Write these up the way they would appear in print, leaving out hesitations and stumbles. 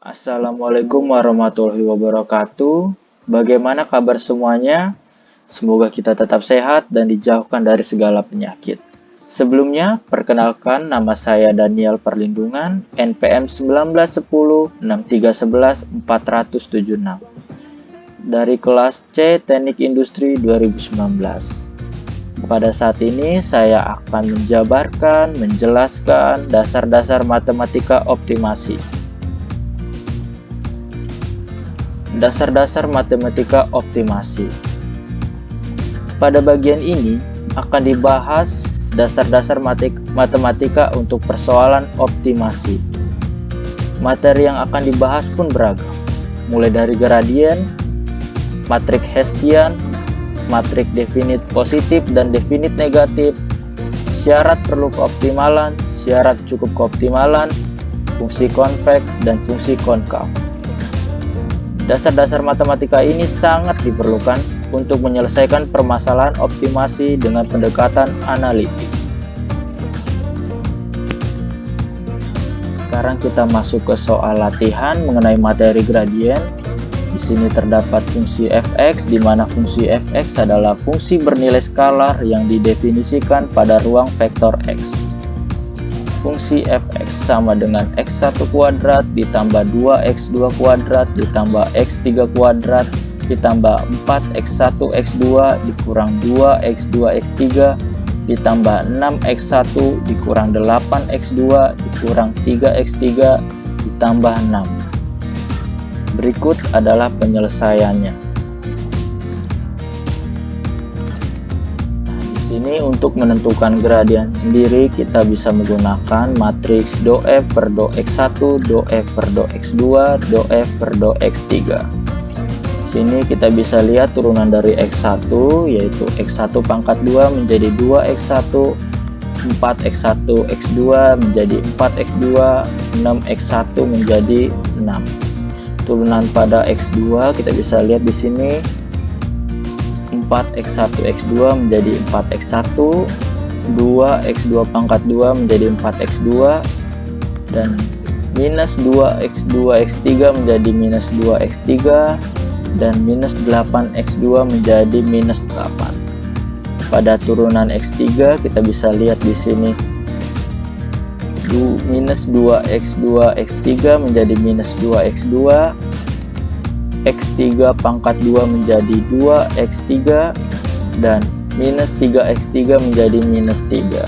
Assalamualaikum warahmatullahi wabarakatuh. Bagaimana kabar semuanya? Semoga kita tetap sehat dan dijauhkan dari segala penyakit. Sebelumnya, perkenalkan nama saya Daniel Perlindungan, NPM 1910 6311 476 dari kelas C Teknik Industri 2019. Pada saat ini saya akan menjelaskan dasar-dasar matematika optimasi. Dasar-dasar matematika optimasi. Pada bagian ini akan dibahas dasar-dasar matematika untuk persoalan optimasi. Materi yang akan dibahas pun beragam, mulai dari gradien, matrik Hessian, matrik definit positif dan definit negatif, syarat perlu keoptimalan, syarat cukup keoptimalan, fungsi konveks, dan fungsi konkav. Dasar-dasar matematika ini sangat diperlukan untuk menyelesaikan permasalahan optimasi dengan pendekatan analitis. Sekarang kita masuk ke soal latihan mengenai materi gradien. Di sini terdapat fungsi fx, di mana fungsi fx adalah fungsi bernilai skalar yang didefinisikan pada ruang vektor x. Fungsi fx sama dengan x1 kuadrat ditambah 2x2 kuadrat ditambah x3 kuadrat ditambah 4x1 x2 dikurang 2x2 x3 ditambah 6x1 dikurang 8x2 dikurang 3x3 ditambah 6. Berikut adalah penyelesaiannya. Ini untuk menentukan gradien sendiri kita bisa menggunakan matriks DOF per DOx1, DOF per DOx2, DOF per DOx3. Sini kita bisa lihat turunan dari x1 yaitu x1 pangkat 2 menjadi 2x1, 4x1 x2 menjadi 4x2, 6x1 menjadi 6. Turunan pada x2 kita bisa lihat di sini 4x1 x2 menjadi 4x1, 2x2 pangkat 2 menjadi 4x2, dan minus 2x2 x3 menjadi minus 2x3, dan minus 8x2 menjadi minus 8. Pada turunan x3 kita bisa lihat di sini minus 2x2 x3 menjadi minus 2x2, x3 pangkat 2 menjadi 2x3, dan minus 3x3 menjadi minus 3.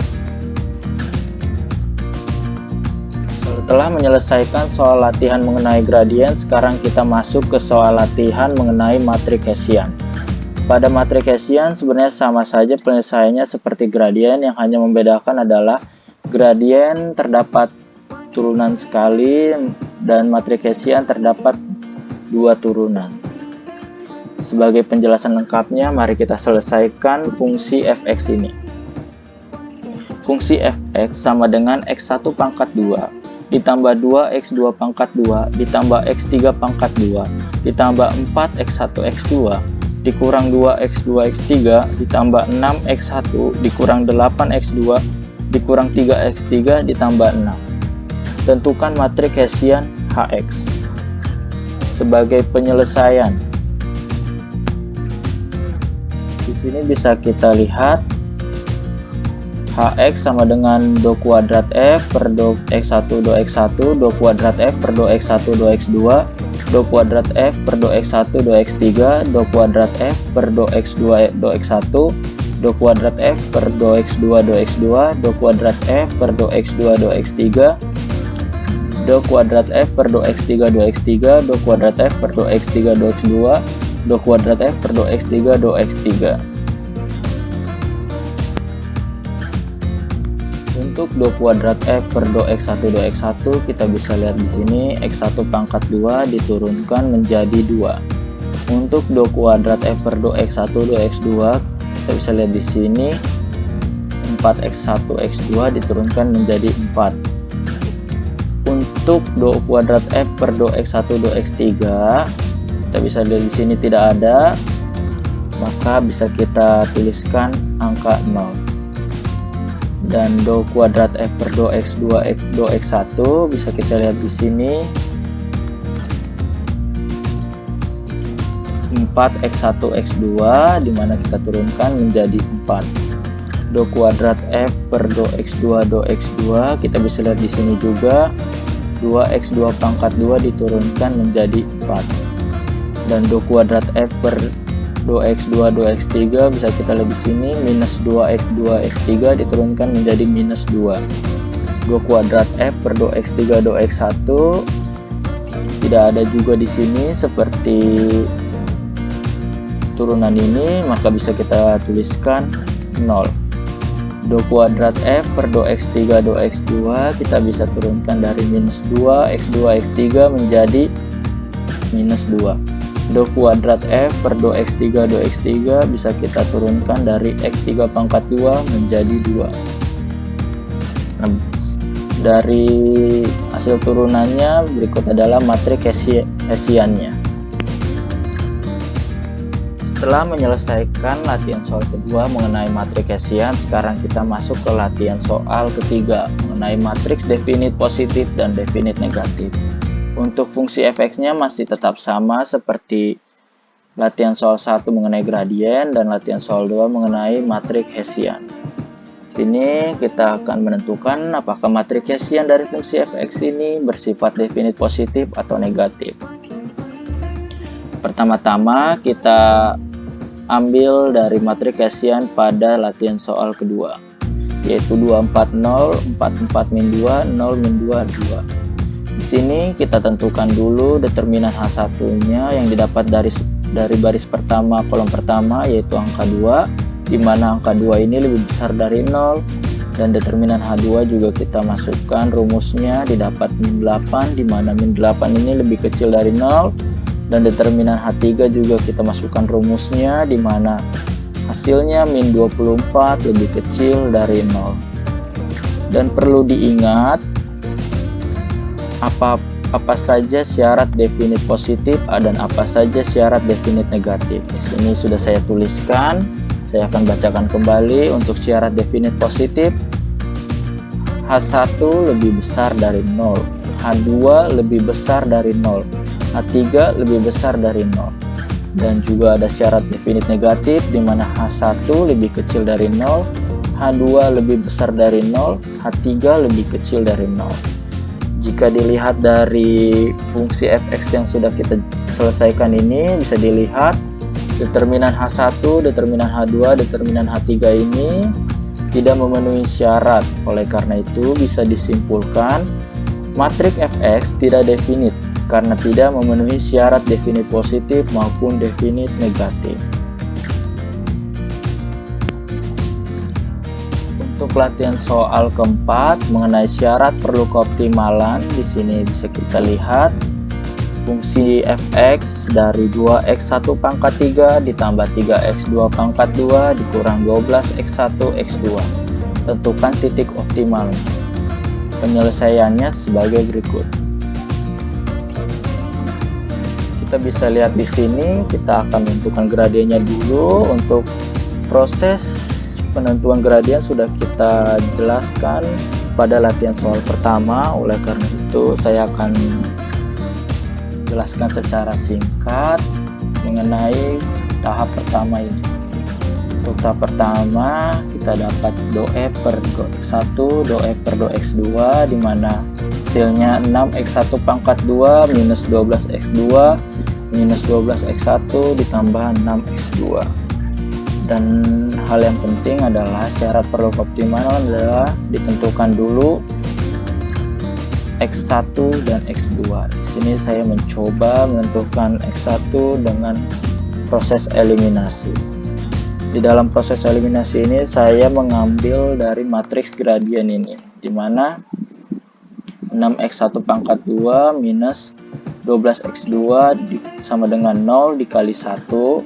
Setelah menyelesaikan soal latihan mengenai gradien, sekarang kita masuk ke soal latihan mengenai matrik Hessian. Pada matrik Hessian sebenarnya sama saja penyelesaiannya seperti gradien, yang hanya membedakan adalah gradien terdapat turunan sekali dan matrik Hessian terdapat 2 turunan. Sebagai penjelasan lengkapnya, mari kita selesaikan fungsi fx ini. Fungsi fx sama dengan x1 pangkat 2 ditambah 2x2 pangkat 2 ditambah x3 pangkat 2 ditambah 4x1 x2 dikurang 2x2 x3 ditambah 6x1 dikurang 8x2 dikurang 3x3 ditambah 6. Tentukan matrik Hessian Hx. Sebagai penyelesaian, di sini bisa kita lihat Hx sama dengan do kuadrat f per do x1 do x1 do kuadrat f per do x1 do x2 do kuadrat f per do x1 do x3 do kuadrat f per do x2 do x1 do kuadrat f per do x2 do x2 do kuadrat f per do x2 do x3 do kuadrat f per do x3 do x3 do kuadrat f per do x3 do x2 do kuadrat f per do x3 do x3. Untuk do kuadrat f per do x1 do x1 kita bisa lihat di sini x1 pangkat 2 diturunkan menjadi 2. Untuk do kuadrat f per do x1 do x2 kita bisa lihat di sini 4x1 x2 diturunkan menjadi 4. Untuk do kuadrat f per do x1 do x3 kita bisa lihat di sini tidak ada, maka bisa kita tuliskan angka 0. Dan do kuadrat f per do x2 do x1 bisa kita lihat di sini 4x1 x2 dimana kita turunkan menjadi 4. Do kuadrat F per do x2 kita bisa lihat di sini juga 2x2 pangkat 2 diturunkan menjadi 4. Dan do kuadrat F per do x2 x3 bisa kita lihat di sini minus 2x2 x3 diturunkan menjadi minus 2. Do kuadrat F per do x3 x1 tidak ada juga di sini seperti turunan ini, maka bisa kita tuliskan 0. Do kuadrat F per do x3 x2 kita bisa turunkan dari minus 2 x2 x3 menjadi minus 2. Do kuadrat F per do x3 x3 bisa kita turunkan dari x3 pangkat 2 menjadi 2. Nah, dari hasil turunannya berikut adalah matriks Hessiannya. Setelah menyelesaikan latihan soal kedua mengenai matriks Hessian, sekarang kita masuk ke latihan soal ketiga mengenai matriks definit positif dan definit negatif. Untuk fungsi fx-nya masih tetap sama seperti latihan soal 1 mengenai gradien dan latihan soal 2 mengenai matriks Hessian. Sini kita akan menentukan apakah matriks Hessian dari fungsi fx ini bersifat definit positif atau negatif. Pertama-tama kita ambil dari matriks Hessian pada latihan soal kedua, yaitu 240, 44 min 2, 0 min 2, 2. Di sini kita tentukan dulu determinan H1-nya yang didapat dari baris pertama kolom pertama, yaitu angka 2, di mana angka 2 ini lebih besar dari 0, dan determinan H2 juga kita masukkan rumusnya didapat min 8, di mana min 8 ini lebih kecil dari 0. Dan determinan H3 juga kita masukkan rumusnya di mana hasilnya min 24 lebih kecil dari 0. Dan perlu diingat apa saja syarat definit positif dan apa saja syarat definit negatif. Di sini sudah saya tuliskan, saya akan bacakan kembali. Untuk syarat definit positif, H1 lebih besar dari 0, H2 lebih besar dari 0, H3 lebih besar dari 0. Dan juga ada syarat definit negatif di mana H1 lebih kecil dari 0, H2 lebih besar dari 0, H3 lebih kecil dari 0. Jika dilihat dari fungsi fx yang sudah kita selesaikan ini, bisa dilihat determinan H1, determinan H2, determinan H3 ini tidak memenuhi syarat. Oleh karena itu bisa disimpulkan matriks fx tidak definit karena tidak memenuhi syarat definit positif maupun definit negatif. Untuk latihan soal keempat mengenai syarat perlu keoptimalan, di sini bisa kita lihat fungsi fx dari 2x1 pangkat 3 ditambah 3x2 pangkat 2 dikurang 12x1 x2. Tentukan titik optimal. Penyelesaiannya sebagai berikut. Kita bisa lihat di sini, kita akan menentukan gradiennya dulu. Untuk proses penentuan gradien sudah kita jelaskan pada latihan soal pertama. Oleh karena itu saya akan jelaskan secara singkat mengenai tahap pertama ini. Untuk tahap pertama kita dapat do F per do X1, do F per do X2, di mana hasilnya 6x1 pangkat 2 minus 12x2 minus 12x1 ditambah 6x2. Dan hal yang penting adalah syarat perlu optimal adalah ditentukan dulu X1 dan X2. Di sini saya mencoba menentukan X1 dengan proses eliminasi. Di dalam proses eliminasi ini saya mengambil dari matriks gradien ini, di mana 6x1 pangkat 2 minus 12x2 sama dengan 0 dikali 1,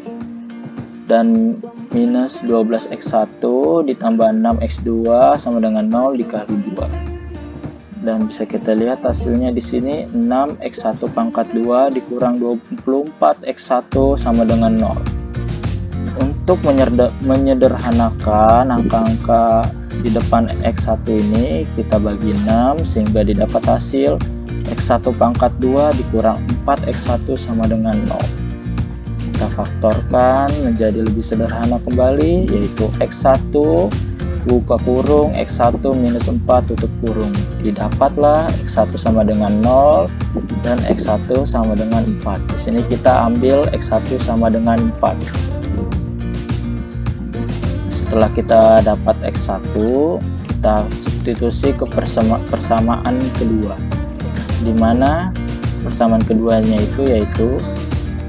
dan minus 12x1 ditambah 6x2 sama dengan 0 dikali 2. Dan bisa kita lihat hasilnya di sini 6x1 pangkat 2 dikurang 24x1 sama dengan 0. Untuk menyederhanakan angka-angka di depan x1 ini kita bagi 6 sehingga didapat hasil x1 pangkat 2 dikurang 4x1 sama dengan 0. kita faktorkan menjadi lebih sederhana kembali, yaitu X1 buka kurung X1 minus 4 tutup kurung. Didapatlah X1 sama dengan 0 dan X1 sama dengan 4. Di sini kita ambil X1 sama dengan 4. Setelah kita dapat X1, kita substitusi ke persamaan kedua, di mana persamaan keduanya itu yaitu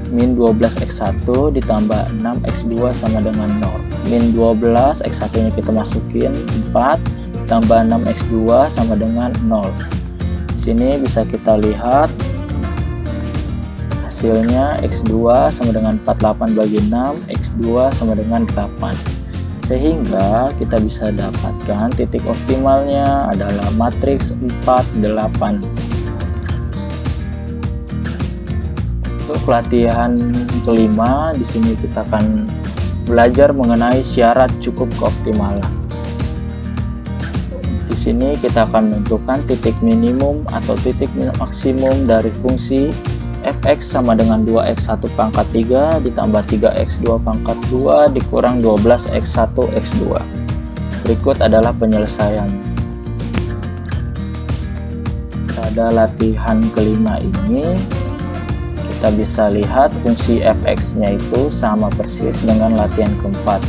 min 12 X1 ditambah 6 X2 sama dengan 0. Min 12 X1 nya kita masukin 4 tambah 6 X2 sama dengan 0. Di sini bisa kita lihat hasilnya X2 sama dengan 48 bagi 6, X2 sama dengan 8. Sehingga kita bisa dapatkan titik optimalnya adalah matriks 4, 8. Untuk latihan kelima, di sini kita akan belajar mengenai syarat cukup keoptimalan. Di sini kita akan menentukan titik minimum atau titik maksimum dari fungsi fx sama dengan 2x1 pangkat 3 ditambah 3x2 pangkat 2 dikurang 12x1 x2. Berikut adalah penyelesaiannya. Pada latihan kelima ini, kita bisa lihat fungsi fx nya itu sama persis dengan latihan keempat,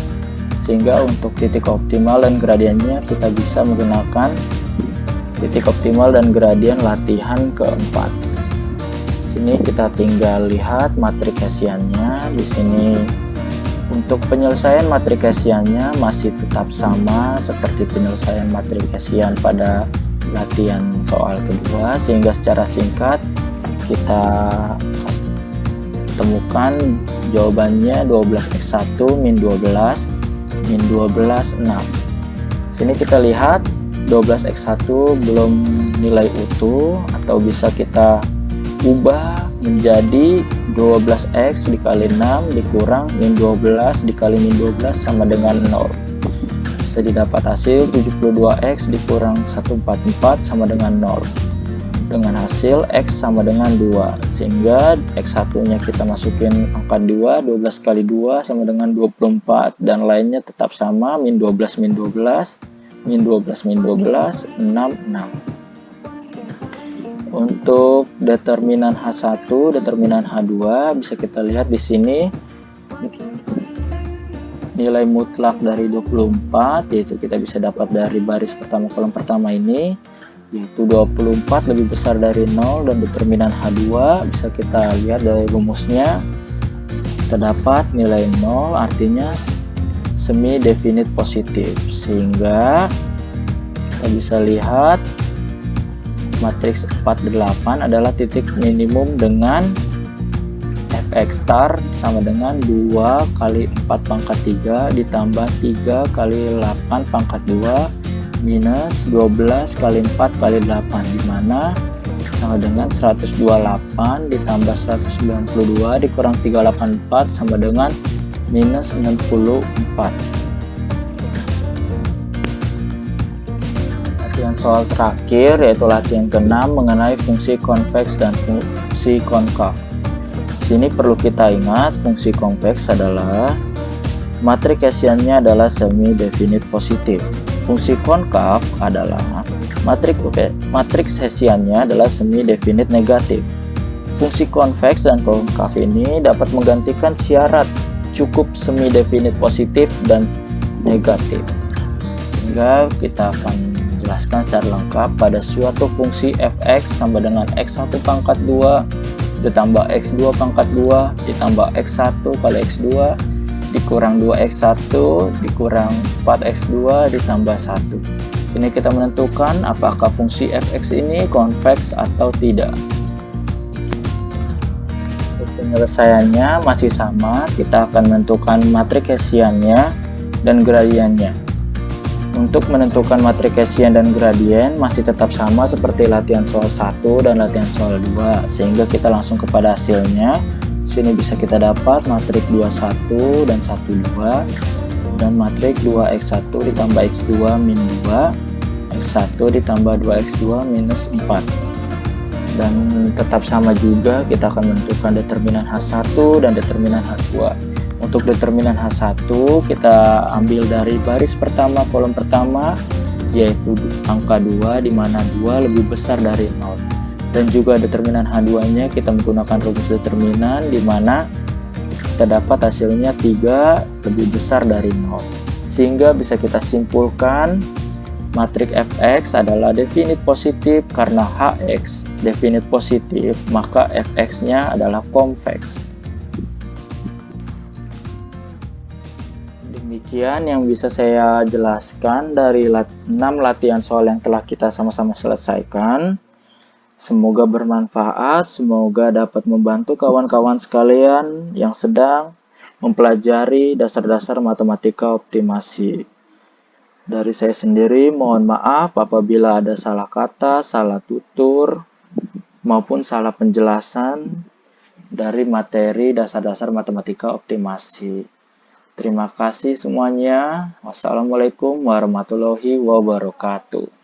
sehingga untuk titik optimal dan gradiennya kita bisa menggunakan titik optimal dan gradien latihan keempat. Sini kita tinggal lihat matriks Hessiannya. Di sini untuk penyelesaian matriks Hessiannya masih tetap sama seperti penyelesaian matriks Hessian pada latihan soal kedua, sehingga secara singkat kita temukan jawabannya 12x1 min 12 min 12 6. Sini kita lihat 12x1 belum nilai utuh, atau bisa kita ubah menjadi 12x dikali 6 dikurang min 12 dikali min 12 sama dengan 0. Bisa didapat hasil 72x dikurang 144 sama dengan 0, dengan hasil X sama dengan 2, sehingga X1 nya kita masukin angka 2, 12 kali 2 sama dengan 24, dan lainnya tetap sama, min 12 min 12 min 12 min 12 6 6. Untuk determinan H1, determinan H2 bisa kita lihat di sini nilai mutlak dari 24, yaitu kita bisa dapat dari baris pertama kolom pertama ini, yaitu 24 lebih besar dari 0, dan determinan H2 bisa kita lihat dari rumusnya, terdapat nilai 0 artinya semi definite positif, sehingga kita bisa lihat matriks 4, 8 adalah titik minimum dengan fx star sama dengan 2 kali 4 pangkat 3 ditambah 3 kali 8 pangkat 2 minus 12 kali 4 kali 8, dimana sama dengan 128 ditambah 192 dikurang 384 sama dengan minus 64. Latihan soal terakhir yaitu latihan ke-6 mengenai fungsi konveks dan fungsi konkav. Di sini perlu kita ingat fungsi konveks adalah matriks Hessiannya adalah semi definite positif. Fungsi konkav adalah matriks Hessiannya adalah semi definite negatif. Fungsi konveks dan konkav ini dapat menggantikan syarat cukup semi definite positif dan negatif. Sehingga kita akan menjelaskan secara lengkap pada suatu fungsi fx sama dengan x1 pangkat 2 ditambah x2 pangkat 2 ditambah x1 kali x2 dikurang 2x1 dikurang 4x2 ditambah 1. Sini kita menentukan apakah fungsi fx ini konveks atau tidak. Untuk penyelesaiannya masih sama, kita akan menentukan matriks Hessiannya dan gradiennya. Untuk menentukan matriks Hessian dan gradien masih tetap sama seperti latihan soal 1 dan latihan soal 2, sehingga kita langsung kepada hasilnya. Sini bisa kita dapat matriks 21 dan 12 dan matriks 2x1 ditambah x2 min 2, x1 ditambah 2x2 minus 4. Dan tetap sama juga, kita akan menentukan determinan H1 dan determinan H2. Untuk determinan H1 kita ambil dari baris pertama kolom pertama, yaitu angka 2, di mana 2 lebih besar dari 0. Dan juga determinan H2-nya kita menggunakan rumus determinan, di mana terdapat hasilnya 3 lebih besar dari 0. Sehingga bisa kita simpulkan matriks Fx adalah definit positif karena Hx definit positif, maka Fx-nya adalah konveks. Demikian yang bisa saya jelaskan dari 6 latihan soal yang telah kita sama-sama selesaikan. Semoga bermanfaat, semoga dapat membantu kawan-kawan sekalian yang sedang mempelajari dasar-dasar matematika optimasi. Dari saya sendiri, mohon maaf apabila ada salah kata, salah tutur, maupun salah penjelasan dari materi dasar-dasar matematika optimasi. Terima kasih semuanya. Wassalamualaikum warahmatullahi wabarakatuh.